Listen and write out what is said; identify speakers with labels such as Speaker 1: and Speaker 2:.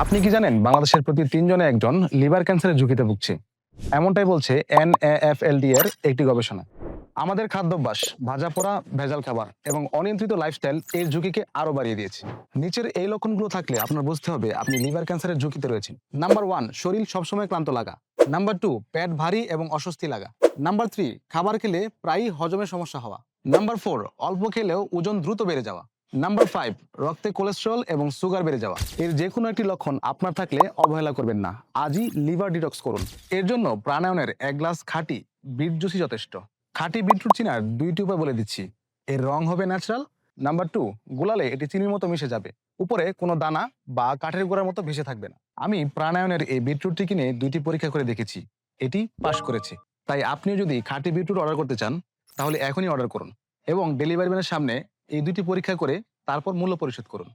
Speaker 1: আপনি কি জানেন বাংলাদেশের প্রতি ৩ জনে একজন লিভার ক্যান্সারের ঝুঁকিতে ভুগছে? এমনটাই বলছে NAFLD এর একটি গবেষণা। আমাদের খাদ্যাভ্যাস, ভাজা পোড়া, ভেজাল খাবার এবং অনিয়ন্ত্রিত লাইফস্টাইল এর ঝুঁকিকে আরো বাড়িয়ে দিয়েছে। নিচের এই লক্ষণগুলো থাকলে আপনার বুঝতে হবে আপনি লিভার ক্যান্সারের ঝুঁকিতে রয়েছেন। নাম্বার 1, শরীর সবসময় ক্লান্ত লাগা। নাম্বার 2, পেট ভারী এবং অস্বস্তি লাগা। নাম্বার 3, খাবার খেলে প্রায়ই হজমের সমস্যা হওয়া। নাম্বার 4, অল্প খেলেও ওজন দ্রুত বেড়ে যাওয়া। নাম্বার 5, রক্তে কোলেস্টেরল এবং সুগার বেড়ে যাওয়া। এর যে কোনো একটি লক্ষণ আপনার থাকলে অবহেলা করবেন না, আজই লিভার ডিটক্স করুন। এর জন্য প্রাণায়ামের 1 গ্লাস খাঁটি বিট জুসই যথেষ্ট। খাঁটি বিটরুট চিনার 2টি উপায় বলে দিচ্ছি। এর রং হবে ন্যাচারাল। নাম্বার 2, গোলালে এটি চিনির মতো মিশে যাবে, উপরে কোনো দানা বা কাঠের গোড়ার মতো ভেসে থাকবে না। আমি প্রাণায়ামের এই বিটরুটটি কিনে 2টি পরীক্ষা করে দেখেছি, এটি পাশ করেছে। তাই আপনিও যদি খাঁটি বিটরুট অর্ডার করতে চান তাহলে এখনই অর্ডার করুন এবং ডেলিভারি ম্যানের সামনে এই 2টি পরীক্ষা করে তারপর মূল্য পরিশোধ করুন।